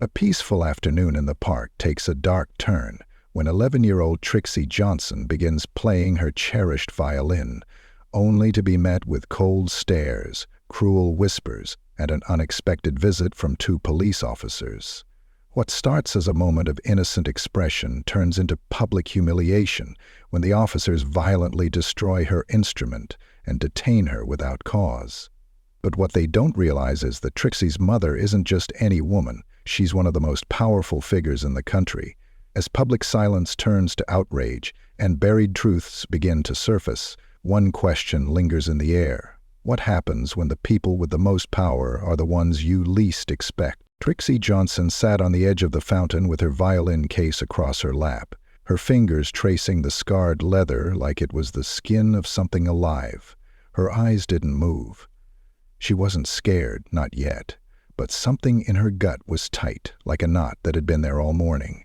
A peaceful afternoon in the park takes a dark turn when 11-year-old Trixie Johnson begins playing her cherished violin, only to be met with cold stares, cruel whispers, and an unexpected visit from 2 police officers. What starts as a moment of innocent expression turns into public humiliation when the officers violently destroy her instrument and detain her without cause. But what they don't realize is that Trixie's mother isn't just any woman. She's one of the most powerful figures in the country. As public silence turns to outrage and buried truths begin to surface, one question lingers in the air. What happens when the people with the most power are the ones you least expect? Trixie Johnson sat on the edge of the fountain with her violin case across her lap, her fingers tracing the scarred leather like it was the skin of something alive. Her eyes didn't move. She wasn't scared, not yet, but something in her gut was tight, like a knot that had been there all morning.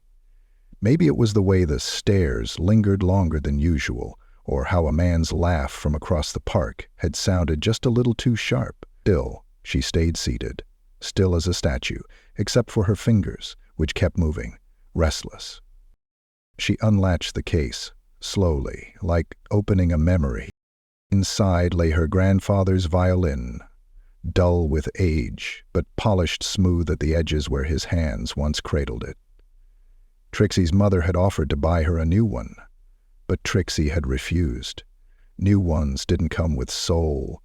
Maybe it was the way the stares lingered longer than usual, or how a man's laugh from across the park had sounded just a little too sharp. Still, she stayed seated, still as a statue, except for her fingers, which kept moving, restless. She unlatched the case, slowly, like opening a memory. Inside lay her grandfather's violin, dull with age, but polished smooth at the edges where his hands once cradled it. Trixie's mother had offered to buy her a new one, but Trixie had refused. New ones didn't come with soul.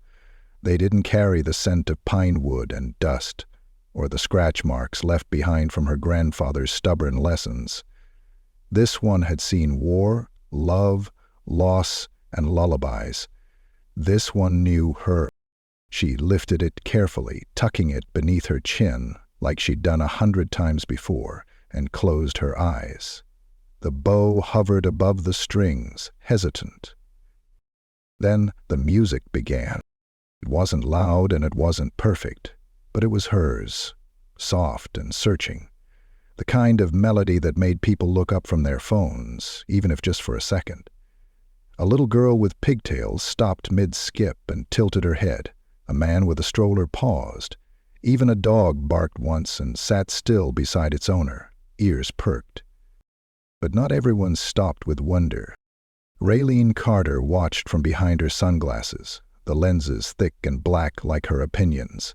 They didn't carry the scent of pine wood and dust, or the scratch marks left behind from her grandfather's stubborn lessons. This one had seen war, love, loss, and lullabies. This one knew her. She lifted it carefully, tucking it beneath her chin, like she'd done 100 times before, and closed her eyes. The bow hovered above the strings, hesitant. Then the music began. It wasn't loud and it wasn't perfect, but it was hers, soft and searching. The kind of melody that made people look up from their phones, even if just for a second. A little girl with pigtails stopped mid-skip and tilted her head. A man with a stroller paused. Even a dog barked once and sat still beside its owner, ears perked. But not everyone stopped with wonder. Raylene Carter watched from behind her sunglasses, the lenses thick and black like her opinions.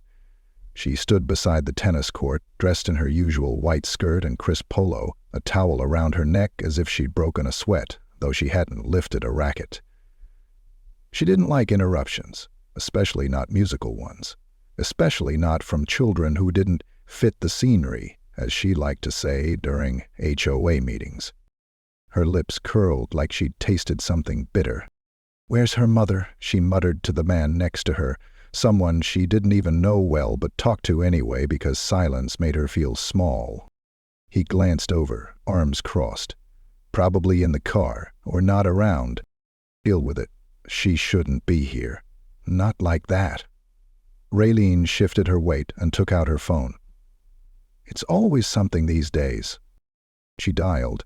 She stood beside the tennis court, dressed in her usual white skirt and crisp polo, a towel around her neck as if she'd broken a sweat, though she hadn't lifted a racket. She didn't like interruptions, especially not musical ones, especially not from children who didn't fit the scenery, as she liked to say during HOA meetings. Her lips curled like she'd tasted something bitter. "Where's her mother?" she muttered to the man next to her, someone she didn't even know well but talked to anyway because silence made her feel small. He glanced over, arms crossed. Probably in the car, or not around. Deal with it. She shouldn't be here. Not like that. Raylene shifted her weight and took out her phone. It's always something these days. She dialed.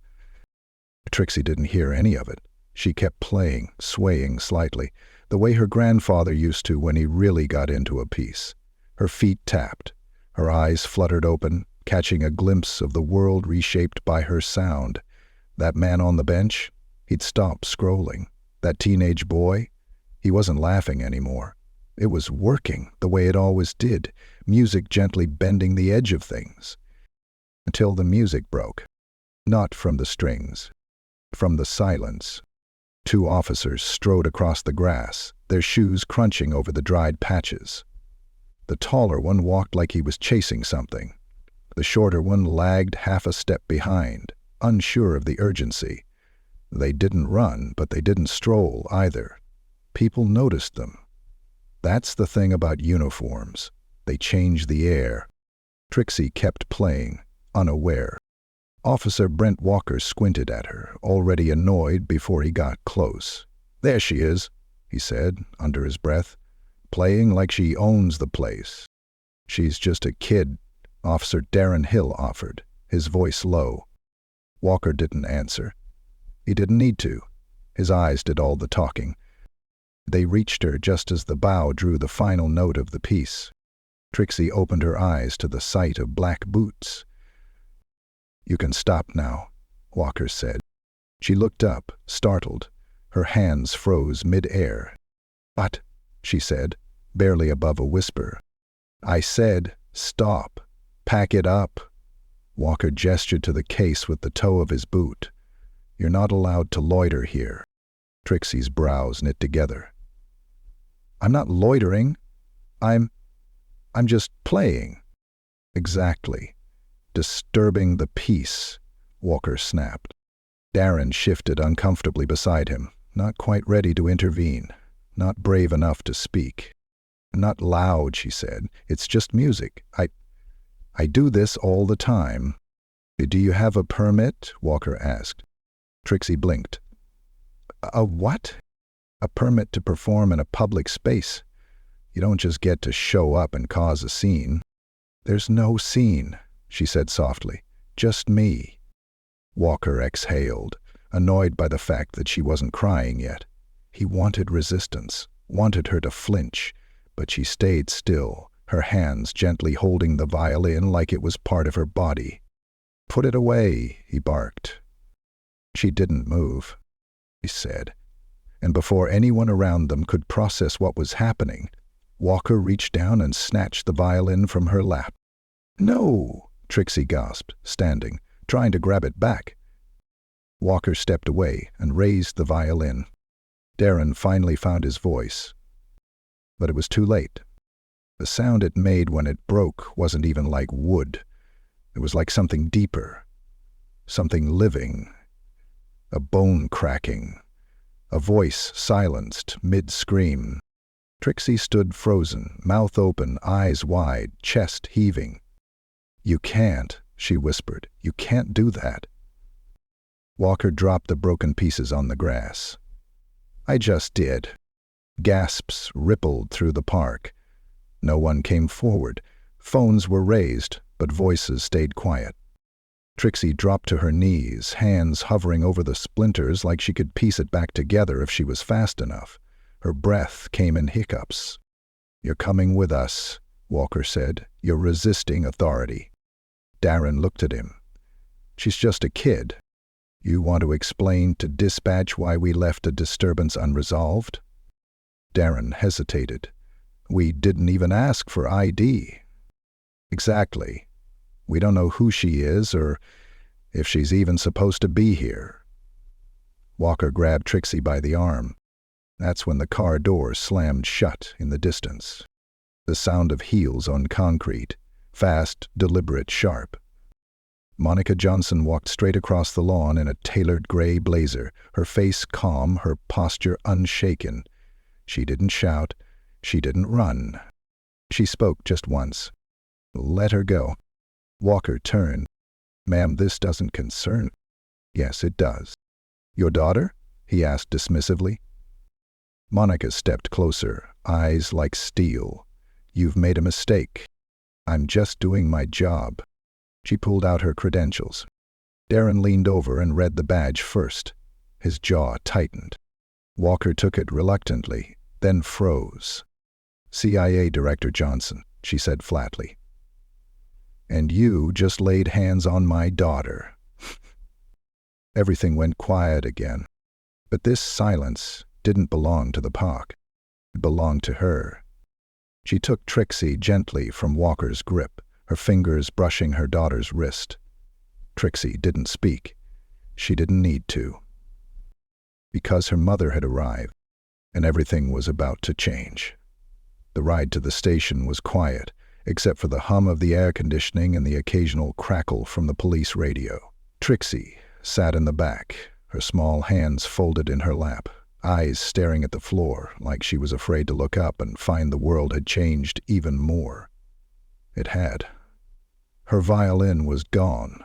Trixie didn't hear any of it. She kept playing, swaying slightly, the way her grandfather used to when he really got into a piece. Her feet tapped. Her eyes fluttered open, catching a glimpse of the world reshaped by her sound. That man on the bench? He'd stopped scrolling. That teenage boy? He wasn't laughing anymore. It was working the way it always did, music gently bending the edge of things. Until the music broke. Not from the strings. From the silence. 2 officers strode across the grass, their shoes crunching over the dried patches. The taller one walked like he was chasing something. The shorter one lagged half a step behind, unsure of the urgency. They didn't run, but they didn't stroll either. People noticed them. That's the thing about uniforms. They change the air. Trixie kept playing, unaware. Officer Brent Walker squinted at her, already annoyed before he got close. "There she is," he said, under his breath, "playing like she owns the place." "She's just a kid," Officer Darren Hill offered, his voice low. Walker didn't answer. He didn't need to. His eyes did all the talking. They reached her just as the bow drew the final note of the piece. Trixie opened her eyes to the sight of black boots. "You can stop now," Walker said. She looked up, startled. Her hands froze mid-air. "But," she said, barely above a whisper. "I said, stop. Pack it up." Walker gestured to the case with the toe of his boot. "You're not allowed to loiter here." Trixie's brows knit together. "I'm not loitering. I'm just playing." "Exactly. Disturbing the peace," Walker snapped. Darren shifted uncomfortably beside him, not quite ready to intervene, not brave enough to speak. "Not loud," she said. "It's just music. I do this all the time." "Do you have a permit?" Walker asked. Trixie blinked. "A what?" "A permit to perform in a public space. You don't just get to show up and cause a scene." "There's no scene," she said softly. "Just me." Walker exhaled, annoyed by the fact that she wasn't crying yet. He wanted resistance, wanted her to flinch, but she stayed still, her hands gently holding the violin like it was part of her body. "Put it away," he barked. She didn't move, he said, and before anyone around them could process what was happening, Walker reached down and snatched the violin from her lap. "No!" Trixie gasped, standing, trying to grab it back. Walker stepped away and raised the violin. Darren finally found his voice. But it was too late. The sound it made when it broke wasn't even like wood. It was like something deeper, something living, a bone cracking, a voice silenced mid-scream. Trixie stood frozen, mouth open, eyes wide, chest heaving. "You can't," she whispered. "You can't do that." Walker dropped the broken pieces on the grass. "I just did." Gasps rippled through the park. No one came forward. Phones were raised, but voices stayed quiet. Trixie dropped to her knees, hands hovering over the splinters like she could piece it back together if she was fast enough. Her breath came in hiccups. "You're coming with us," Walker said. "You're resisting authority." Darren looked at him. "She's just a kid. You want to explain to dispatch why we left a disturbance unresolved?" Darren hesitated. "We didn't even ask for ID." "Exactly. We don't know who she is or if she's even supposed to be here." Walker grabbed Trixie by the arm. That's when the car door slammed shut in the distance. The sound of heels on concrete, fast, deliberate, sharp. Monica Johnson walked straight across the lawn in a tailored gray blazer, her face calm, her posture unshaken. She didn't shout. She didn't run. She spoke just once. "Let her go." Walker turned. "Ma'am, this doesn't concern." "Yes, it does." "Your daughter?" he asked dismissively. Monica stepped closer, eyes like steel. "You've made a mistake. I'm just doing my job." She pulled out her credentials. Darren leaned over and read the badge first. His jaw tightened. Walker took it reluctantly, then froze. "CIA Director Johnson," she said flatly. "And you just laid hands on my daughter." Everything went quiet again. But this silence didn't belong to the park. It belonged to her. She took Trixie gently from Walker's grip, her fingers brushing her daughter's wrist. Trixie didn't speak. She didn't need to. Because her mother had arrived, and everything was about to change. The ride to the station was quiet, except for the hum of the air conditioning and the occasional crackle from the police radio. Trixie sat in the back, her small hands folded in her lap, eyes staring at the floor like she was afraid to look up and find the world had changed even more. It had. Her violin was gone.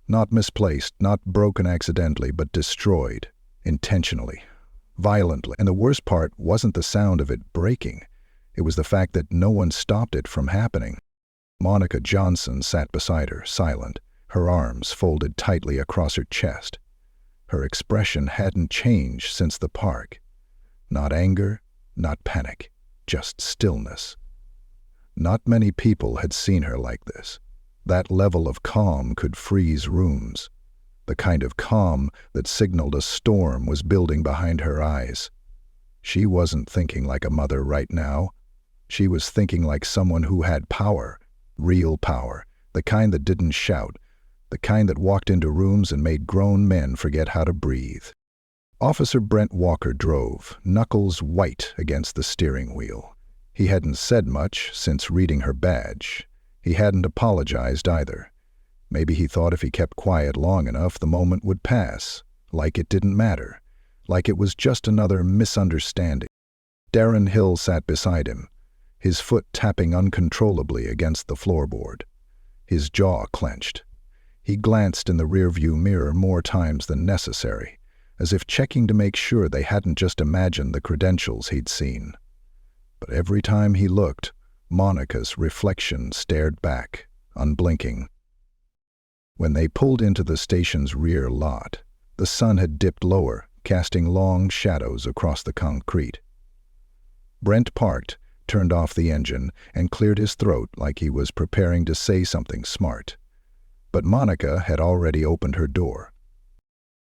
Not misplaced, not broken accidentally, but destroyed, intentionally, violently. And the worst part wasn't the sound of it breaking. It was the fact that no one stopped it from happening. Monica Johnson sat beside her, silent, her arms folded tightly across her chest. Her expression hadn't changed since the park. Not anger, not panic, just stillness. Not many people had seen her like this. That level of calm could freeze rooms. The kind of calm that signaled a storm was building behind her eyes. She wasn't thinking like a mother right now. She was thinking like someone who had power, real power, the kind that didn't shout, the kind that walked into rooms and made grown men forget how to breathe. Officer Brent Walker drove, knuckles white against the steering wheel. He hadn't said much since reading her badge. He hadn't apologized either. Maybe he thought if he kept quiet long enough, the moment would pass, like it didn't matter, like it was just another misunderstanding. Darren Hill sat beside him, his foot tapping uncontrollably against the floorboard. His jaw clenched. He glanced in the rearview mirror more times than necessary, as if checking to make sure they hadn't just imagined the credentials he'd seen. But every time he looked, Monica's reflection stared back, unblinking. When they pulled into the station's rear lot, the sun had dipped lower, casting long shadows across the concrete. Brent parked, turned off the engine, and cleared his throat like he was preparing to say something smart. But Monica had already opened her door.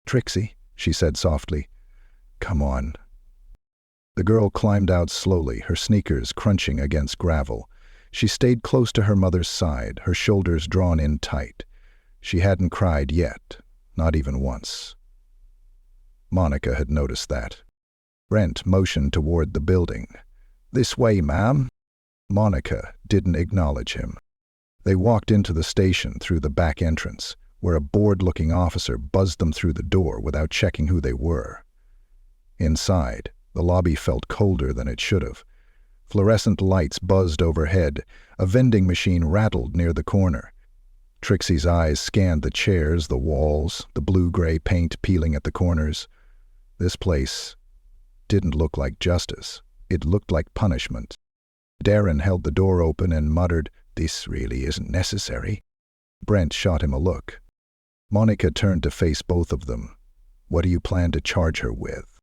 "Trixie," she said softly, "come on." The girl climbed out slowly, her sneakers crunching against gravel. She stayed close to her mother's side, her shoulders drawn in tight. She hadn't cried yet, not even once. Monica had noticed that. Brent motioned toward the building. "This way, ma'am." Monica didn't acknowledge him. They walked into the station through the back entrance, where a bored-looking officer buzzed them through the door without checking who they were. Inside, the lobby felt colder than it should have. Fluorescent lights buzzed overhead. A vending machine rattled near the corner. Trixie's eyes scanned the chairs, the walls, the blue-gray paint peeling at the corners. This place didn't look like justice. It looked like punishment. Darren held the door open and muttered, "This really isn't necessary." Brent shot him a look. Monica turned to face both of them. "What do you plan to charge her with?"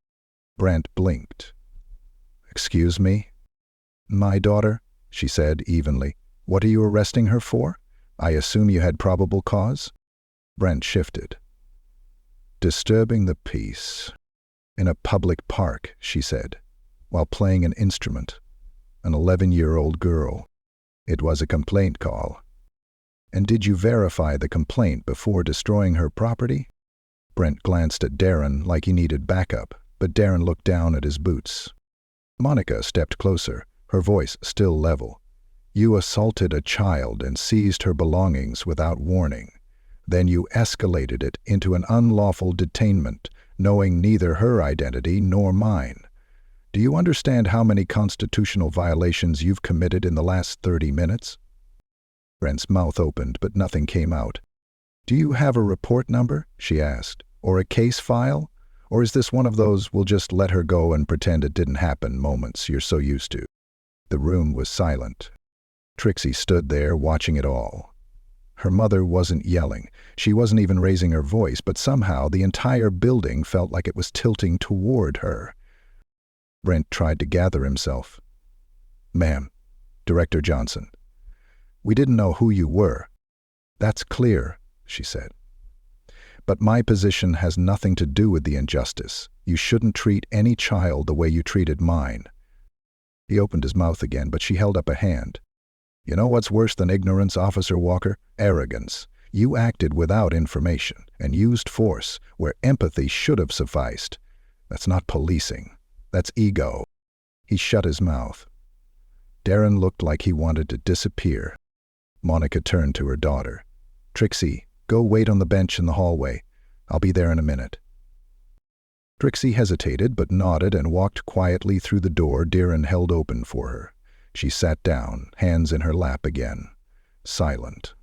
Brent blinked. "Excuse me?" "My daughter," she said evenly. "What are you arresting her for? I assume you had probable cause?" Brent shifted. "Disturbing the peace. In a public park," she said, "while playing an instrument. An 11-year-old girl. It was a complaint call." "And did you verify the complaint before destroying her property?" Brent glanced at Darren like he needed backup, but Darren looked down at his boots. Monica stepped closer, her voice still level. "You assaulted a child and seized her belongings without warning. Then you escalated it into an unlawful detainment, knowing neither her identity nor mine. Do you understand how many constitutional violations you've committed in the last 30 minutes? Brent's mouth opened, but nothing came out. "Do you have a report number?" she asked. "Or a case file? Or is this one of those we'll just let her go and pretend it didn't happen moments you're so used to?" The room was silent. Trixie stood there watching it all. Her mother wasn't yelling. She wasn't even raising her voice, but somehow the entire building felt like it was tilting toward her. Brent tried to gather himself. "Ma'am, Director Johnson. We didn't know who you were." "That's clear," she said. "But my position has nothing to do with the injustice. You shouldn't treat any child the way you treated mine." He opened his mouth again, but she held up a hand. "You know what's worse than ignorance, Officer Walker? Arrogance. You acted without information and used force where empathy should have sufficed. That's not policing. That's ego." He shut his mouth. Darren looked like he wanted to disappear. Monica turned to her daughter. "Trixie, go wait on the bench in the hallway. I'll be there in a minute." Trixie hesitated but nodded and walked quietly through the door Darren held open for her. She sat down, hands in her lap again, silent.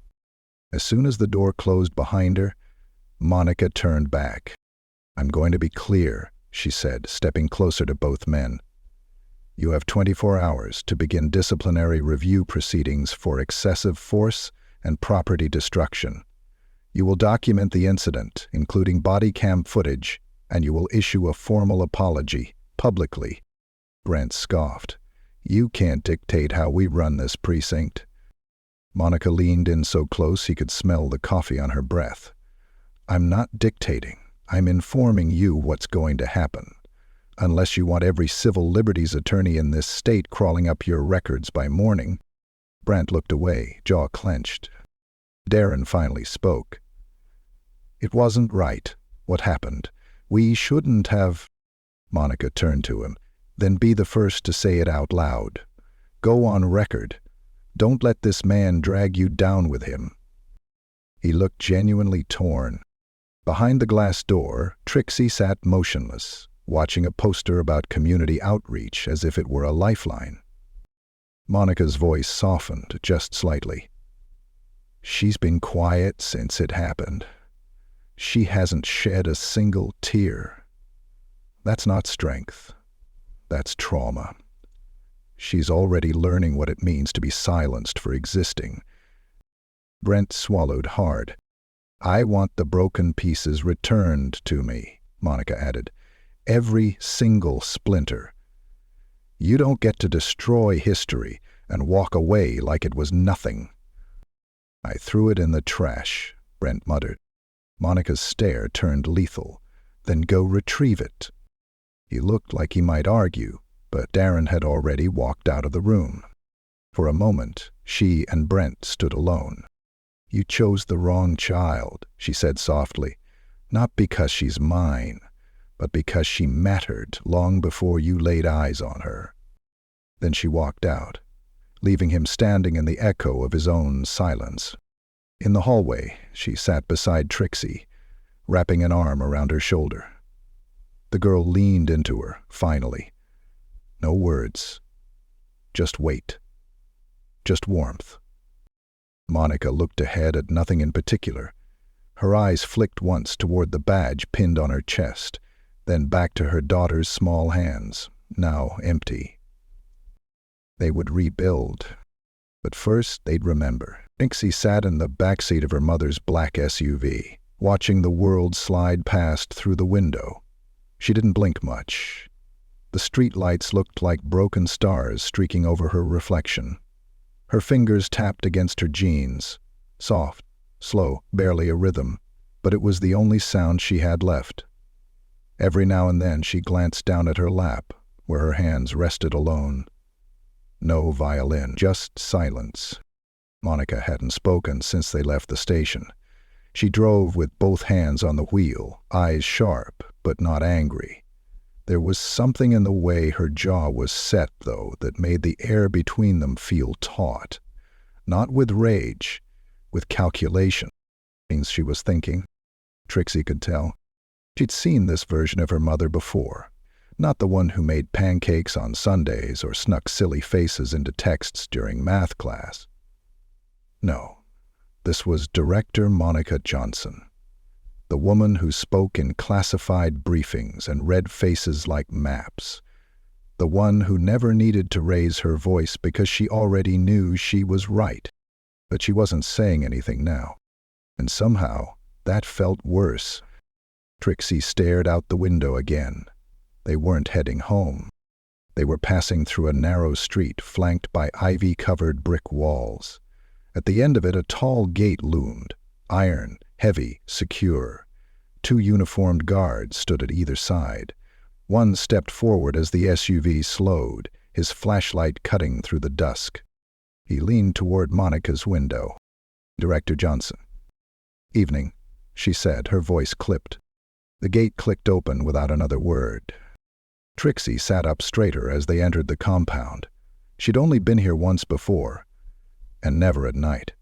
As soon as the door closed behind her, Monica turned back. "I'm going to be clear," she said, stepping closer to both men. "You have 24 hours to begin disciplinary review proceedings for excessive force and property destruction. You will document the incident, including body cam footage, and you will issue a formal apology, publicly." Brent scoffed. "You can't dictate how we run this precinct." Monica leaned in so close he could smell the coffee on her breath. "I'm not dictating. I'm informing you what's going to happen. Unless you want every civil liberties attorney in this state crawling up your records by morning." Brent looked away, jaw clenched. Darren finally spoke. "It wasn't right, what happened. We shouldn't have—" Monica turned to him. "Then be the first to say it out loud. Go on record. Don't let this man drag you down with him." He looked genuinely torn. Behind the glass door, Trixie sat motionless, watching a poster about community outreach as if it were a lifeline. Monica's voice softened just slightly. "She's been quiet since it happened. She hasn't shed a single tear. That's not strength. That's trauma. She's already learning what it means to be silenced for existing." Brent swallowed hard. "I want the broken pieces returned to me," Monica added. "Every single splinter. You don't get to destroy history and walk away like it was nothing." "I threw it in the trash," Brent muttered. Monica's stare turned lethal. "Then go retrieve it." He looked like he might argue, but Darren had already walked out of the room. For a moment, she and Brent stood alone. "You chose the wrong child," she said softly. "Not because she's mine, but because she mattered long before you laid eyes on her." Then she walked out, leaving him standing in the echo of his own silence. In the hallway, she sat beside Trixie, wrapping an arm around her shoulder. The girl leaned into her, finally. No words. Just weight. Just warmth. Monica looked ahead at nothing in particular. Her eyes flicked once toward the badge pinned on her chest, then back to her daughter's small hands, now empty. They would rebuild. But first they'd remember. Trixie sat in the backseat of her mother's black SUV, watching the world slide past through the window. She didn't blink much. The street lights looked like broken stars streaking over her reflection. Her fingers tapped against her jeans, soft, slow, barely a rhythm, but it was the only sound she had left. Every now and then she glanced down at her lap, where her hands rested alone. No violin, just silence. Monica hadn't spoken since they left the station. She drove with both hands on the wheel, eyes sharp, but not angry. There was something in the way her jaw was set, though, that made the air between them feel taut. Not with rage, with calculation. Things she was thinking. Trixie could tell. She'd seen this version of her mother before. Not the one who made pancakes on Sundays or snuck silly faces into texts during math class. No, this was Director Monica Johnson. The woman who spoke in classified briefings and read faces like maps. The one who never needed to raise her voice because she already knew she was right. But she wasn't saying anything now. And somehow, that felt worse. Trixie stared out the window again. They weren't heading home. They were passing through a narrow street flanked by ivy-covered brick walls. At the end of it, a tall gate loomed, iron, heavy, secure. 2 uniformed guards stood at either side. One stepped forward as the SUV slowed, his flashlight cutting through the dusk. He leaned toward Monica's window. "Director Johnson." "Evening," she said, her voice clipped. The gate clicked open without another word. Trixie sat up straighter as they entered the compound. She'd only been here once before, and never at night.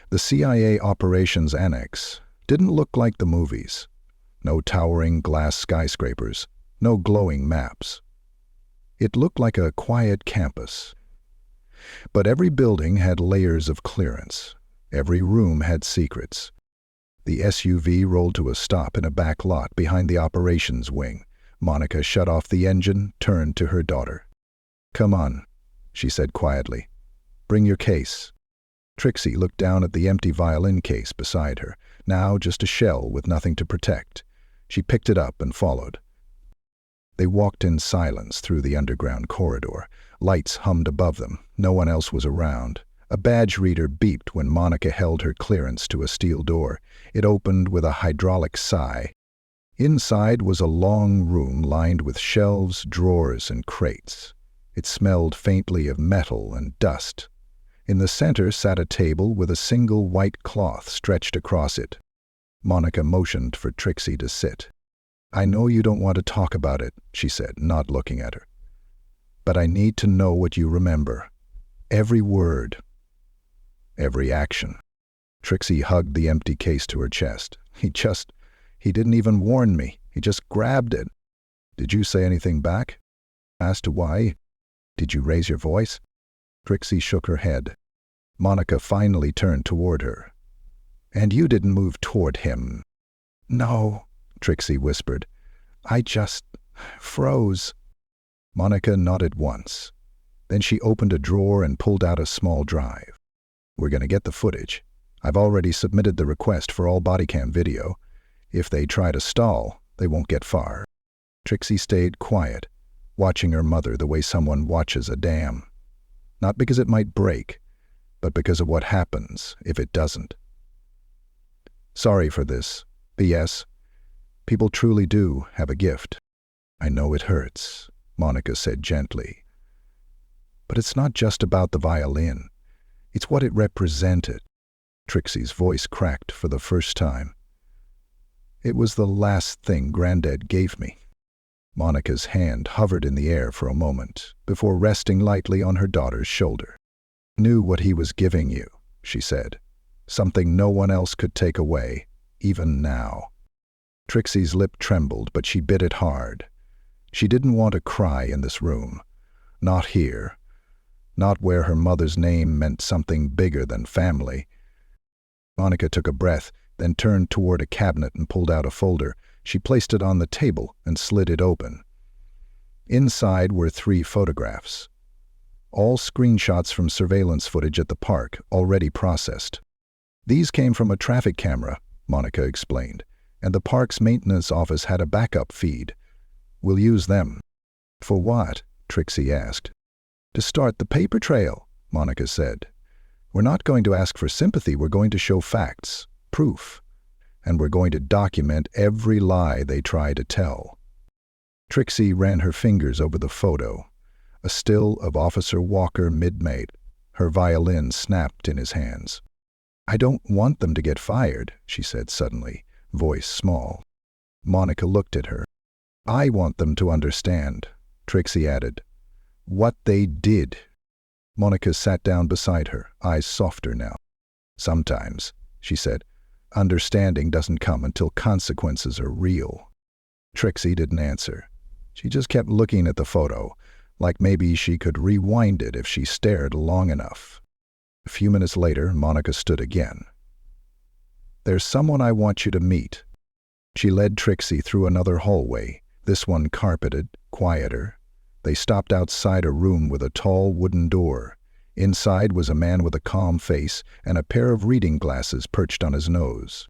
The CIA Operations Annex didn't look like the movies. No towering glass skyscrapers, no glowing maps. It looked like a quiet campus. But every building had layers of clearance. Every room had secrets. The SUV rolled to a stop in a back lot behind the operations wing. Monica shut off the engine, turned to her daughter. "Come on," she said quietly. "Bring your case." Trixie looked down at the empty violin case beside her, now just a shell with nothing to protect. She picked it up and followed. They walked in silence through the underground corridor. Lights hummed above them. No one else was around. A badge reader beeped when Monica held her clearance to a steel door. It opened with a hydraulic sigh. Inside was a long room lined with shelves, drawers, and crates. It smelled faintly of metal and dust. In the center sat a table with a single white cloth stretched across it. Monica motioned for Trixie to sit. "I know you don't want to talk about it," she said, not looking at her. "But I need to know what you remember. Every word. Every action." Trixie hugged the empty case to her chest. He didn't even warn me. He just grabbed it." "Did you say anything back? As to why? Did you raise your voice?" Trixie shook her head. Monica finally turned toward her. "And you didn't move toward him?" "No," Trixie whispered. "I just froze." Monica nodded once. Then she opened a drawer and pulled out a small drive. "We're going to get the footage. I've already submitted the request for all body cam video. If they try to stall, they won't get far." Trixie stayed quiet, watching her mother the way someone watches a dam. Not because it might break, but because of what happens if it doesn't. "Sorry for this. B.S. People truly do have a gift." "I know it hurts," Monica said gently. "But it's not just about the violin. It's what it represented." Trixie's voice cracked for the first time. "It was the last thing Granddad gave me." Monica's hand hovered in the air for a moment before resting lightly on her daughter's shoulder. "Knew what he was giving you," she said. "Something no one else could take away, even now." Trixie's lip trembled, but she bit it hard. She didn't want to cry in this room. Not here. Not where her mother's name meant something bigger than family. Monica took a breath, then turned toward a cabinet and pulled out a folder. She placed it on the table and slid it open. Inside were 3 photographs. All screenshots from surveillance footage at the park, already processed. "These came from a traffic camera," Monica explained, "and the park's maintenance office had a backup feed. We'll use them." "For what?" Trixie asked. "To start the paper trail," Monica said. "We're not going to ask for sympathy, we're going to show facts, proof, and we're going to document every lie they try to tell." Trixie ran her fingers over the photo. A still of Officer Walker mid-mate. Her violin snapped in his hands. "I don't want them to get fired," she said suddenly, voice small. Monica looked at her. "I want them to understand," Trixie added. "What they did." Monica sat down beside her, eyes softer now. "Sometimes," she said, "understanding doesn't come until consequences are real." Trixie didn't answer. She just kept looking at the photo, like maybe she could rewind it if she stared long enough. A few minutes later, Monica stood again. "There's someone I want you to meet." She led Trixie through another hallway, this one carpeted, quieter. They stopped outside a room with a tall wooden door. Inside was a man with a calm face and a pair of reading glasses perched on his nose.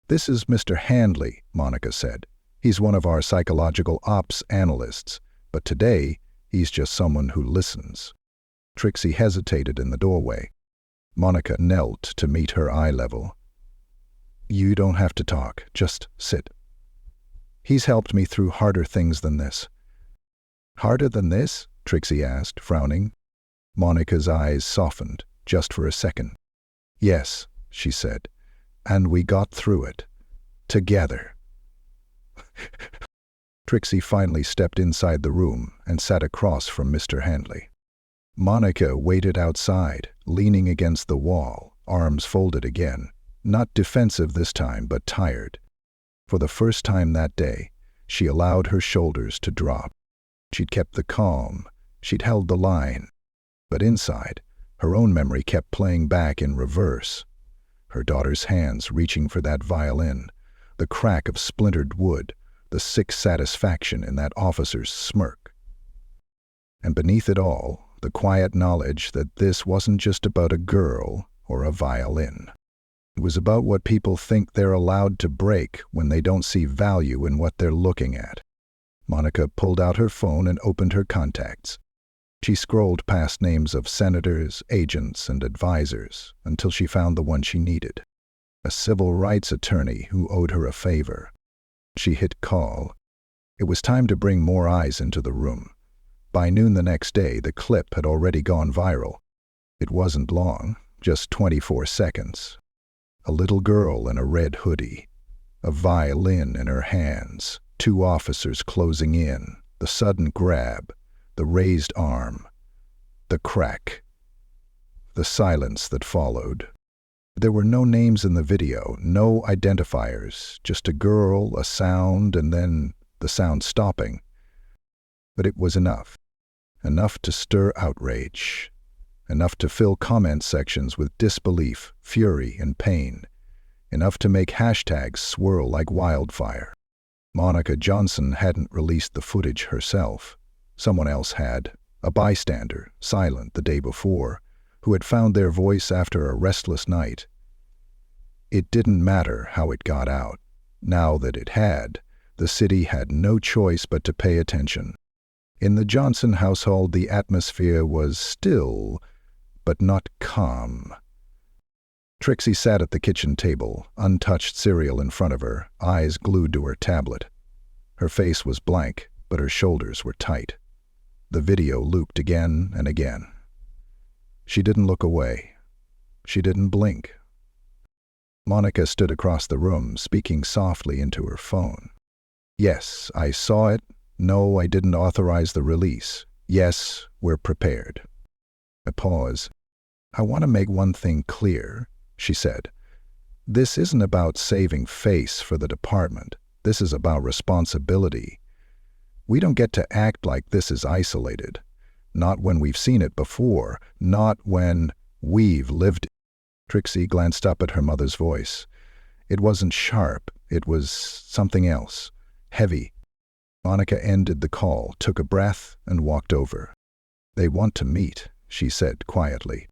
"This is Mr. Handley," Monica said. "He's one of our psychological ops analysts, but today he's just someone who listens." Trixie hesitated in the doorway. Monica knelt to meet her eye level. "You don't have to talk, just sit. He's helped me through harder things than this." "Harder than this?" Trixie asked, frowning. Monica's eyes softened, just for a second. "Yes," she said, "and we got through it. Together." Trixie finally stepped inside the room and sat across from Mr. Handley. Monica waited outside, leaning against the wall, arms folded again, not defensive this time, but tired. For the first time that day, she allowed her shoulders to drop. She'd kept the calm, she'd held the line, but inside, her own memory kept playing back in reverse. Her daughter's hands reaching for that violin, the crack of splintered wood, the sick satisfaction in that officer's smirk. And beneath it all, the quiet knowledge that this wasn't just about a girl or a violin. It was about what people think they're allowed to break when they don't see value in what they're looking at. Monica pulled out her phone and opened her contacts. She scrolled past names of senators, agents, and advisors until she found the one she needed, a civil rights attorney who owed her a favor. She hit call. It was time to bring more eyes into the room. By noon the next day, the clip had already gone viral. It wasn't long, just 24 seconds. A little girl in a red hoodie, a violin in her hands, two officers closing in, the sudden grab, the raised arm, the crack, the silence that followed. There were no names in the video, no identifiers, just a girl, a sound, and then the sound stopping. But it was enough. Enough to stir outrage. Enough to fill comment sections with disbelief, fury, and pain. Enough to make hashtags swirl like wildfire. Monica Johnson hadn't released the footage herself. Someone else had, a bystander, silent the day before, who had found their voice after a restless night. It didn't matter how it got out. Now that it had, the city had no choice but to pay attention. In the Johnson household, the atmosphere was still, but not calm. Trixie sat at the kitchen table, untouched cereal in front of her, eyes glued to her tablet. Her face was blank, but her shoulders were tight. The video looped again and again. She didn't look away. She didn't blink. Monica stood across the room, speaking softly into her phone. Yes, I saw it. No, I didn't authorize the release. Yes, we're prepared. A pause. I want to make one thing clear, she said. This isn't about saving face for the department. This is about responsibility. We don't get to act like this is isolated. Not when we've seen it before. Not when we've lived it. Trixie glanced up at her mother's voice. It wasn't sharp. It was something else. Heavy. Monica ended the call, took a breath, and walked over. They want to meet, she said quietly.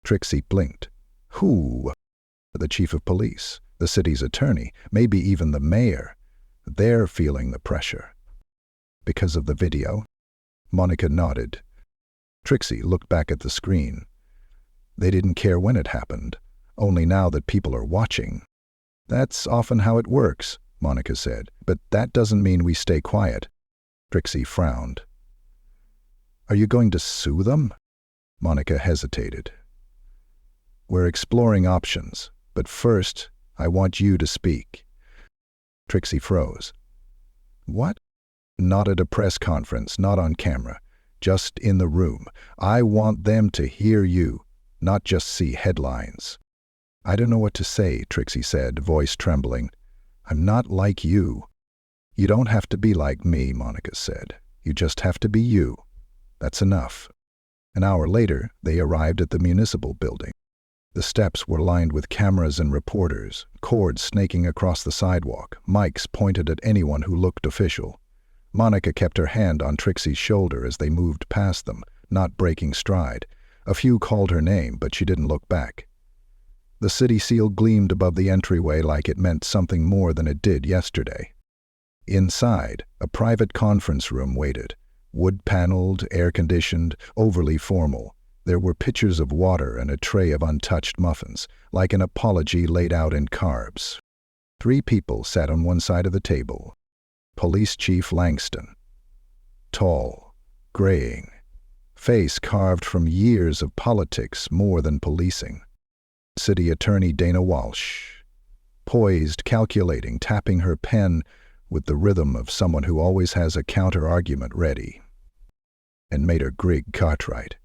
Trixie blinked. Who? The chief of police, the city's attorney, maybe even the mayor. They're feeling the pressure. Because of the video? Monica nodded. Trixie looked back at the screen. They didn't care when it happened, only now that people are watching. That's often how it works, Monica said, but that doesn't mean we stay quiet. Trixie frowned. Are you going to sue them? Monica hesitated. We're exploring options, but first, I want you to speak. Trixie froze. What? Not at a press conference, not on camera, just in the room. I want them to hear you, not just see headlines. I don't know what to say, Trixie said, voice trembling. I'm not like you. You don't have to be like me, Monica said. You just have to be you. That's enough. An hour later, they arrived at the municipal building. The steps were lined with cameras and reporters, cords snaking across the sidewalk, mics pointed at anyone who looked official. Monica kept her hand on Trixie's shoulder as they moved past them, not breaking stride. A few called her name, but she didn't look back. The city seal gleamed above the entryway like it meant something more than it did yesterday. Inside, a private conference room waited, wood-paneled, air-conditioned, overly formal. There were pitchers of water and a tray of untouched muffins, like an apology laid out in carbs. 3 people sat on one side of the table. Police Chief Langston. Tall, graying, face carved from years of politics more than policing. City Attorney Dana Walsh. Poised, calculating, tapping her pen with the rhythm of someone who always has a counter-argument ready. And Mayor Greg Cartwright.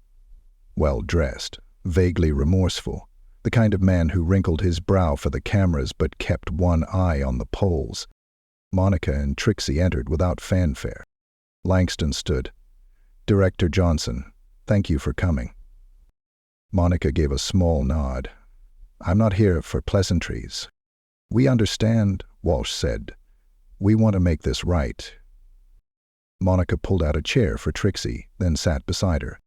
Well-dressed, vaguely remorseful, the kind of man who wrinkled his brow for the cameras but kept one eye on the polls. Monica and Trixie entered without fanfare. Langston stood. Director Johnson, thank you for coming. Monica gave a small nod. I'm not here for pleasantries. We understand, Walsh said. We want to make this right. Monica pulled out a chair for Trixie, then sat beside her.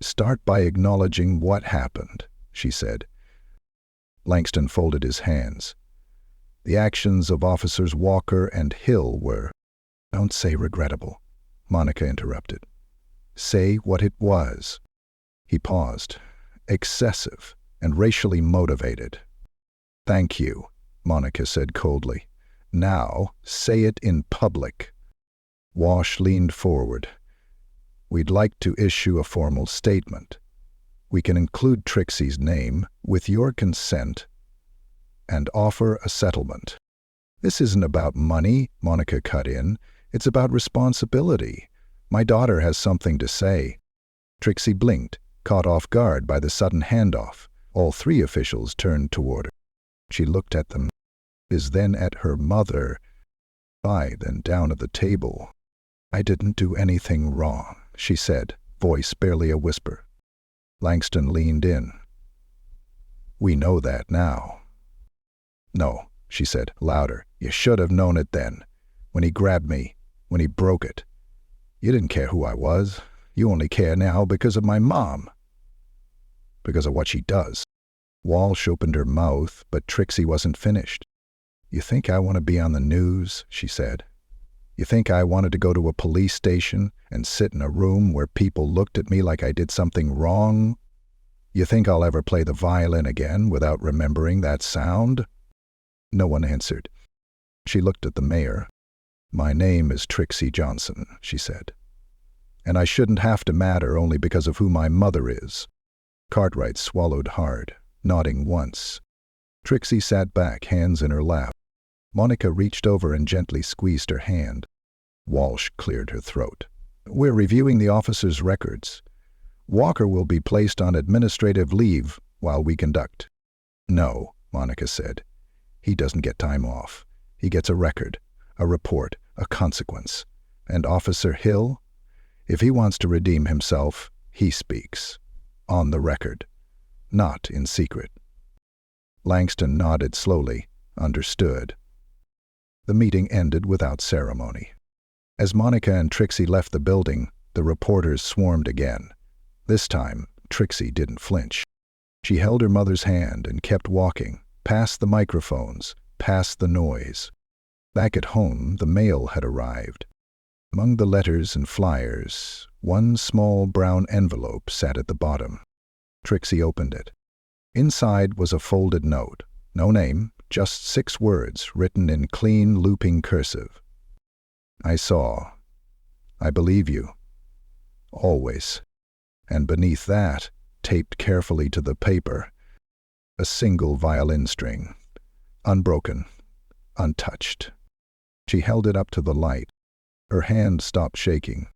Start by acknowledging what happened, she said. Langston folded his hands. The actions of Officers Walker and Hill were— Don't say regrettable, Monica interrupted. Say what it was." He paused. "Excessive and racially motivated." "Thank you," Monica said coldly. "Now, say it in public." Wash leaned forward. "We'd like to issue a formal statement. We can include Trixie's name, with your consent, and offer a settlement." "This isn't about money," Monica cut in. "It's about responsibility. My daughter has something to say." Trixie blinked, caught off guard by the sudden handoff. All three officials turned toward her. She looked at them, then at her mother, then down at the table. "I didn't do anything wrong," she said, voice barely a whisper. Langston leaned in. "We know that now." "No," she said, louder. "You should have known it then. When he grabbed me, when he broke it. You didn't care who I was. You only care now because of my mom. Because of what she does." Walsh opened her mouth, but Trixie wasn't finished. "You think I want to be on the news?" she said. "You think I wanted to go to a police station and sit in a room where people looked at me like I did something wrong? You think I'll ever play the violin again without remembering that sound?" No one answered. She looked at the mayor. "My name is Trixie Johnson," she said. "And I shouldn't have to matter only because of who my mother is." Cartwright swallowed hard, nodding once. Trixie sat back, hands in her lap. Monica reached over and gently squeezed her hand. Walsh cleared her throat. "We're reviewing the officer's records. Walker will be placed on administrative leave while we conduct." "No," Monica said. "He doesn't get time off. He gets a record, a report, a consequence. And Officer Hill? If he wants to redeem himself, he speaks. On the record. Not in secret." Langston nodded slowly, understood. The meeting ended without ceremony. As Monica and Trixie left the building, the reporters swarmed again. This time, Trixie didn't flinch. She held her mother's hand and kept walking, past the microphones, past the noise. Back at home, the mail had arrived. Among the letters and flyers, one small brown envelope sat at the bottom. Trixie opened it. Inside was a folded note. No name, just 6 words written in clean, looping cursive. "I saw. I believe you. Always." And beneath that, taped carefully to the paper, a single violin string, unbroken, untouched. She held it up to the light. Her hand stopped shaking.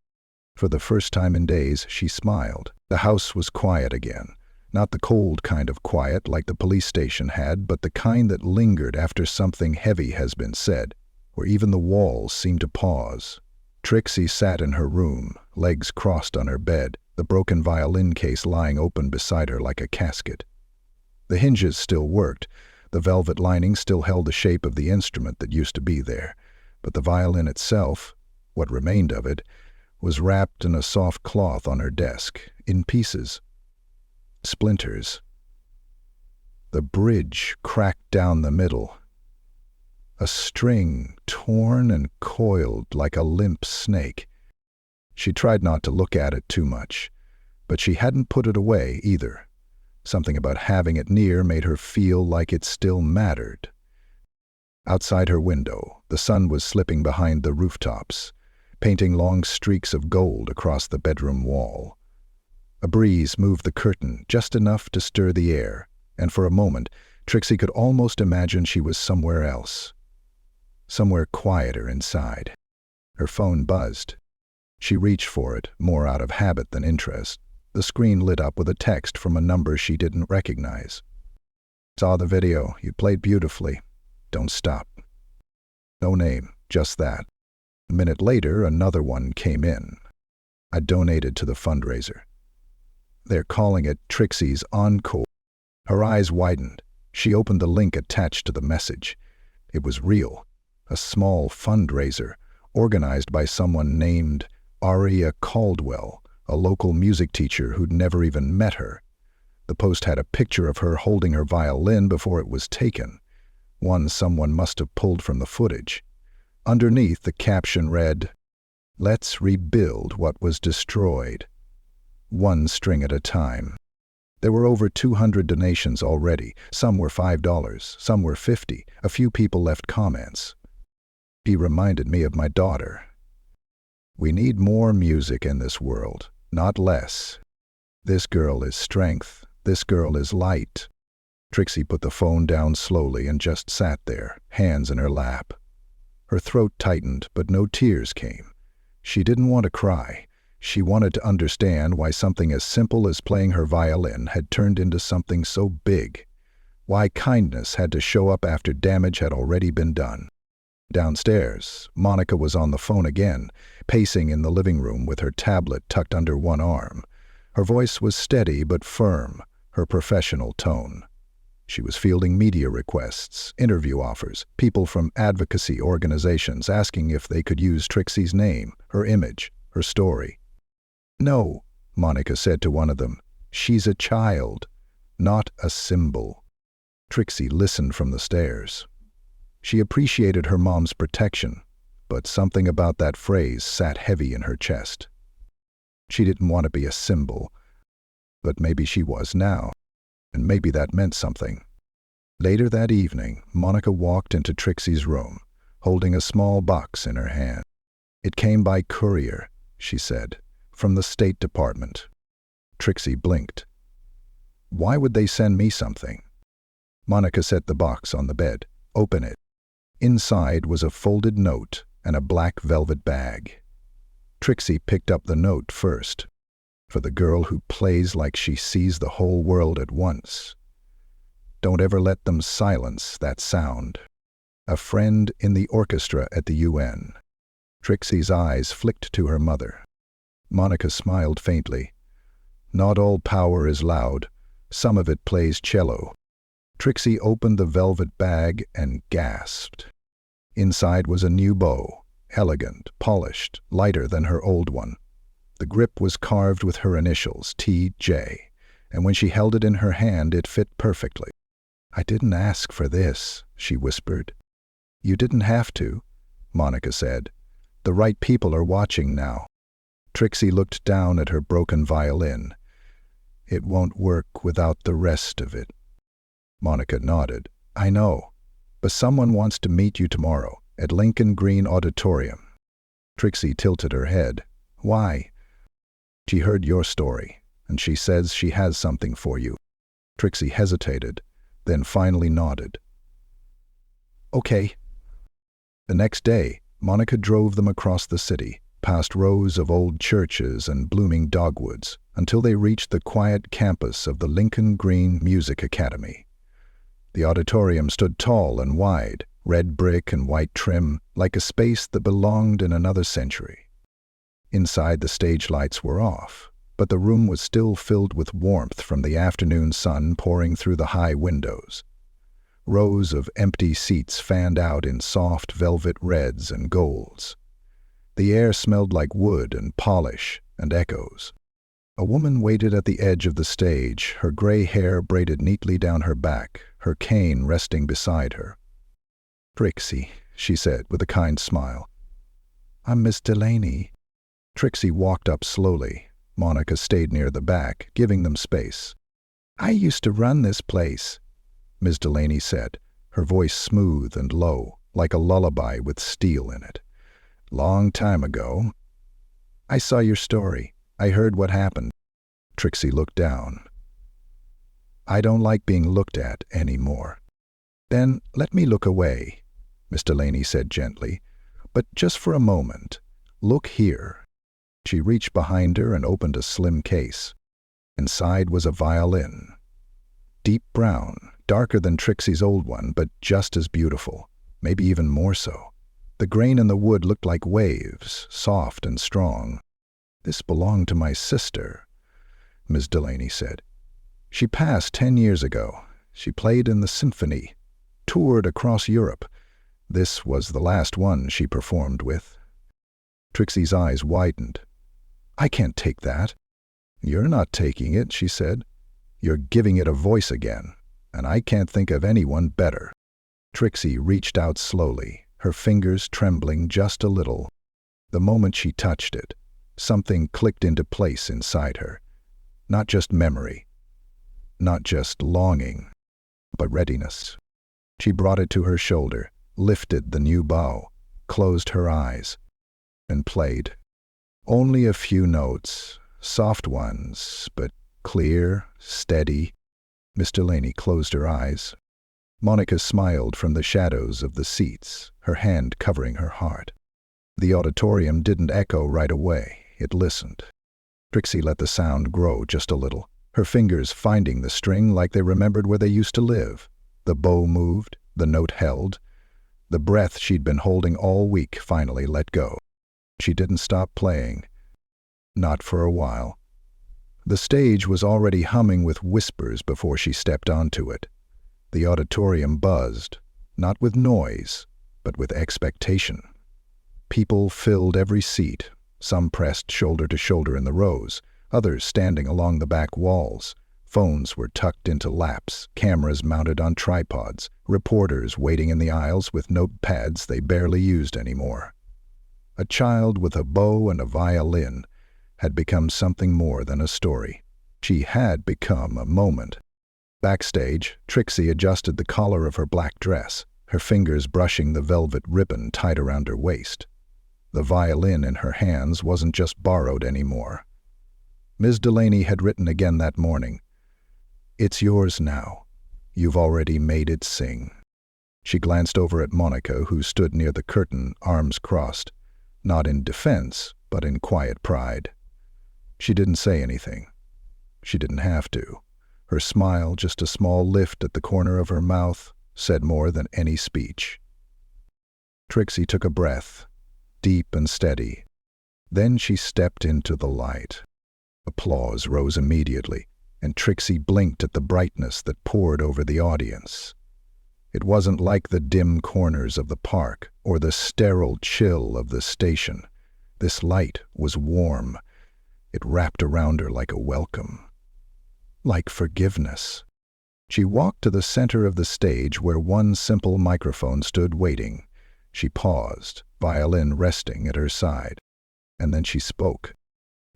For the first time in days, she smiled. The house was quiet again. Not the cold kind of quiet like the police station had, but the kind that lingered after something heavy has been said, where even the walls seemed to pause. Trixie sat in her room, legs crossed on her bed, the broken violin case lying open beside her like a casket. The hinges still worked. The velvet lining still held the shape of the instrument that used to be there, but the violin itself, what remained of it, was wrapped in a soft cloth on her desk, in pieces. Splinters. The bridge cracked down the middle. A string torn and coiled like a limp snake. She tried not to look at it too much, but she hadn't put it away either. Something about having it near made her feel like it still mattered. Outside her window, the sun was slipping behind the rooftops, painting long streaks of gold across the bedroom wall. A breeze moved the curtain just enough to stir the air, and for a moment, Trixie could almost imagine she was somewhere else. Somewhere quieter inside. Her phone buzzed. She reached for it, more out of habit than interest. The screen lit up with a text from a number she didn't recognize. "Saw the video. You played beautifully. Don't stop." No name, just that. A minute later, another one came in. "I donated to the fundraiser. They're calling it Trixie's Encore." Her eyes widened. She opened the link attached to the message. It was real. A small fundraiser, organized by someone named Aria Caldwell, a local music teacher who'd never even met her. The post had a picture of her holding her violin before it was taken, one someone must have pulled from the footage. Underneath, the caption read, Let's rebuild what was destroyed, one string at a time. There were over 200 donations already. Some were $5, some were $50. A few people left comments. He reminded me of my daughter. We need more music in this world, not less. This girl is strength. This girl is light. Trixie put the phone down slowly and just sat there, hands in her lap. Her throat tightened, but no tears came. She didn't want to cry. She wanted to understand why something as simple as playing her violin had turned into something so big. Why kindness had to show up after damage had already been done. Downstairs, Monica was on the phone again, pacing in the living room with her tablet tucked under one arm. Her voice was steady but firm, her professional tone. She was fielding media requests, interview offers, people from advocacy organizations asking if they could use Trixie's name, her image, her story. "No," Monica said to one of them. "She's a child, not a symbol." Trixie listened from the stairs. She appreciated her mom's protection, but something about that phrase sat heavy in her chest. She didn't want to be a symbol, but maybe she was now, and maybe that meant something. Later that evening, Monica walked into Trixie's room, holding a small box in her hand. "It came by courier," she said, "from the State Department." Trixie blinked. "Why would they send me something?" Monica set the box on the bed. "Open it." Inside was a folded note and a black velvet bag. Trixie picked up the note first. "For the girl who plays like she sees the whole world at once. Don't ever let them silence that sound. A friend in the orchestra at the UN." Trixie's eyes flicked to her mother. Monica smiled faintly. "Not all power is loud. Some of it plays cello." Trixie opened the velvet bag and gasped. Inside was a new bow, elegant, polished, lighter than her old one. The grip was carved with her initials, T.J., and when she held it in her hand it fit perfectly. "I didn't ask for this," she whispered. "You didn't have to," Monica said. "The right people are watching now." Trixie looked down at her broken violin. "It won't work without the rest of it." Monica nodded. "I know, but someone wants to meet you tomorrow at Lincoln Green Auditorium." Trixie tilted her head. "Why?" "She heard your story, and she says she has something for you." Trixie hesitated, then finally nodded. "Okay." The next day, Monica drove them across the city, past rows of old churches and blooming dogwoods, until they reached the quiet campus of the Lincoln Green Music Academy. The auditorium stood tall and wide, red brick and white trim, like a space that belonged in another century. Inside, the stage lights were off, but the room was still filled with warmth from the afternoon sun pouring through the high windows. Rows of empty seats fanned out in soft velvet reds and golds. The air smelled like wood and polish and echoes. A woman waited at the edge of the stage, her gray hair braided neatly down her back, her cane resting beside her. "Trixie," she said with a kind smile. "I'm Miss Delaney." Trixie walked up slowly. Monica stayed near the back, giving them space. "I used to run this place," Miss Delaney said, her voice smooth and low, like a lullaby with steel in it. "Long time ago." "I saw your story. I heard what happened." Trixie looked down. "I don't like being looked at anymore." "Then let me look away," Miss Delaney said gently. "But just for a moment. Look here." She reached behind her and opened a slim case. Inside was a violin. Deep brown, darker than Trixie's old one, but just as beautiful, maybe even more so. The grain in the wood looked like waves, soft and strong. "This belonged to my sister," Miss Delaney said. "She passed 10 years ago. She played in the symphony, toured across Europe. This was the last one she performed with." Trixie's eyes widened. "I can't take that." "You're not taking it," she said. "You're giving it a voice again, and I can't think of anyone better." Trixie reached out slowly, her fingers trembling just a little. The moment she touched it, something clicked into place inside her. Not just memory, not just longing, but readiness. She brought it to her shoulder, lifted the new bow, closed her eyes, and played. Only a few notes, soft ones, but clear, steady. Miss Delaney closed her eyes. Monica smiled from the shadows of the seats, her hand covering her heart. The auditorium didn't echo right away. It listened. Trixie let the sound grow just a little, her fingers finding the string like they remembered where they used to live. The bow moved, the note held. The breath she'd been holding all week finally let go. She didn't stop playing. Not for a while. The stage was already humming with whispers before she stepped onto it. The auditorium buzzed, not with noise, but with expectation. People filled every seat, some pressed shoulder to shoulder in the rows, others standing along the back walls. Phones were tucked into laps, cameras mounted on tripods, reporters waiting in the aisles with notepads they barely used anymore. A child with a bow and a violin had become something more than a story. She had become a moment. Backstage, Trixie adjusted the collar of her black dress, her fingers brushing the velvet ribbon tied around her waist. The violin in her hands wasn't just borrowed anymore. Ms. Delaney had written again that morning, "It's yours now. You've already made it sing." She glanced over at Monica, who stood near the curtain, arms crossed, not in defense, but in quiet pride. She didn't say anything. She didn't have to. Her smile, just a small lift at the corner of her mouth, said more than any speech. Trixie took a breath, deep and steady. Then she stepped into the light. Applause rose immediately, and Trixie blinked at the brightness that poured over the audience. It wasn't like the dim corners of the park or the sterile chill of the station. This light was warm. It wrapped around her like a welcome, like forgiveness. She walked to the center of the stage where one simple microphone stood waiting. She paused, violin resting at her side, and then she spoke.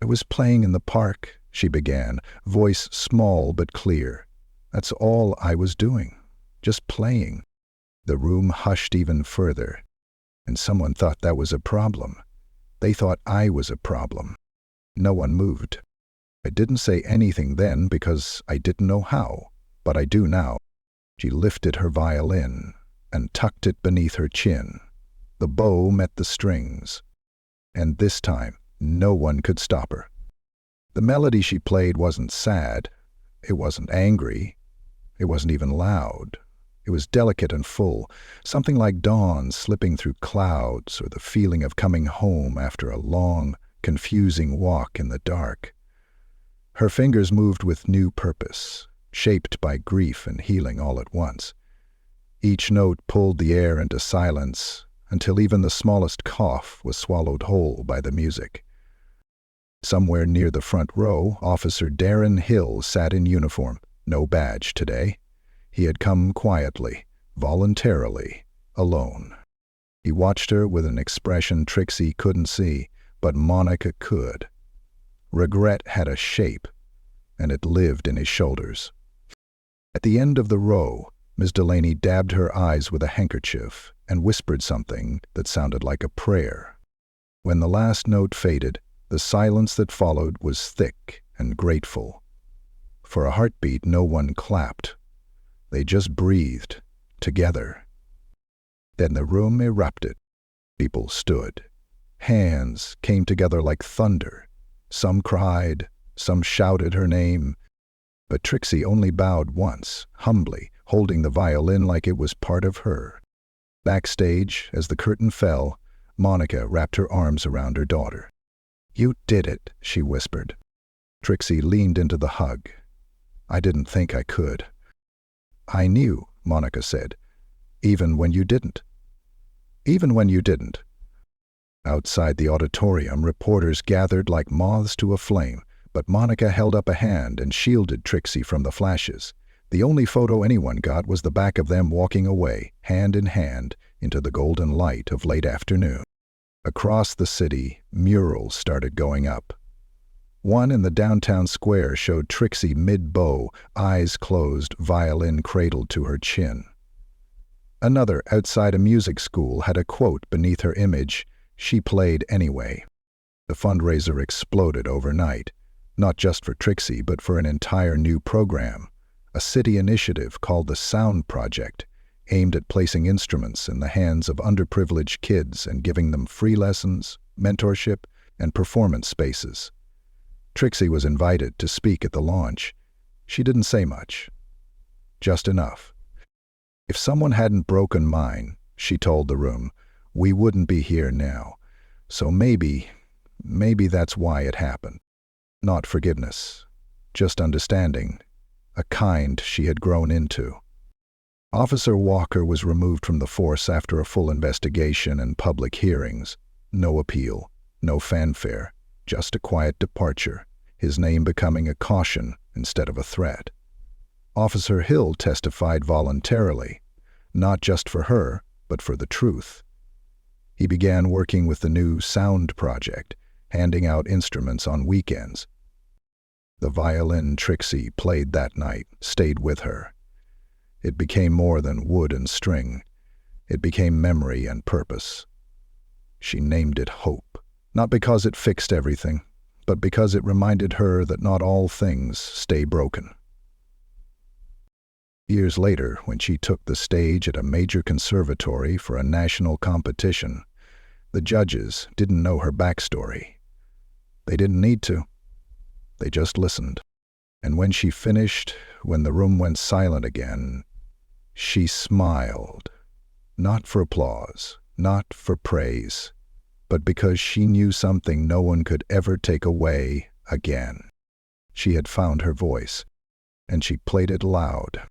"I was playing in the park," she began, voice small but clear. "That's all I was doing, just playing." The room hushed even further, and someone thought that was a problem. They thought I was a problem. No one moved. I didn't say anything then because I didn't know how, but I do now. She lifted her violin and tucked it beneath her chin. The bow met the strings, and this time no one could stop her. The melody she played wasn't sad. It wasn't angry. It wasn't even loud. It was delicate and full, something like dawn slipping through clouds or the feeling of coming home after a long, confusing walk in the dark. Her fingers moved with new purpose, shaped by grief and healing all at once. Each note pulled the air into silence until even the smallest cough was swallowed whole by the music. Somewhere near the front row, Officer Darren Hill sat in uniform, no badge today. He had come quietly, voluntarily, alone. He watched her with an expression Trixie couldn't see, but Monica could. Regret had a shape, and it lived in his shoulders. At the end of the row, Miss Delaney dabbed her eyes with a handkerchief and whispered something that sounded like a prayer. When the last note faded, the silence that followed was thick and grateful. For a heartbeat, no one clapped. They just breathed, together. Then the room erupted. People stood. Hands came together like thunder. Some cried, some shouted her name. But Trixie only bowed once, humbly, holding the violin like it was part of her. Backstage, as the curtain fell, Monica wrapped her arms around her daughter. "You did it," she whispered. Trixie leaned into the hug. "I didn't think I could." "I knew," Monica said, "even when you didn't." "Even when you didn't." Outside the auditorium, reporters gathered like moths to a flame, but Monica held up a hand and shielded Trixie from the flashes. The only photo anyone got was the back of them walking away, hand in hand, into the golden light of late afternoon. Across the city, murals started going up. One in the downtown square showed Trixie mid-bow, eyes closed, violin cradled to her chin. Another, outside a music school, had a quote beneath her image, "She played anyway." The fundraiser exploded overnight, not just for Trixie, but for an entire new program, a city initiative called the Sound Project, aimed at placing instruments in the hands of underprivileged kids and giving them free lessons, mentorship, and performance spaces. Trixie was invited to speak at the launch. She didn't say much, just enough. If someone hadn't broken mine, she told the room, we wouldn't be here now. So maybe that's why it happened. Not forgiveness, just understanding, a kind she had grown into. Officer Walker was removed from the force after a full investigation and public hearings. No appeal, no fanfare, just a quiet departure, his name becoming a caution instead of a threat. Officer Hill testified voluntarily, not just for her, but for the truth. He began working with the new Sound Project, handing out instruments on weekends. The violin Trixie played that night stayed with her. It became more than wood and string. It became memory and purpose. She named it hope, not because it fixed everything, but because it reminded her that not all things stay broken. Years later, when she took the stage at a major conservatory for a national competition, the judges didn't know her backstory. They didn't need to. They just listened. And when she finished, when the room went silent again, she smiled, not for applause, not for praise, but because she knew something no one could ever take away again. She had found her voice, and she played it loud,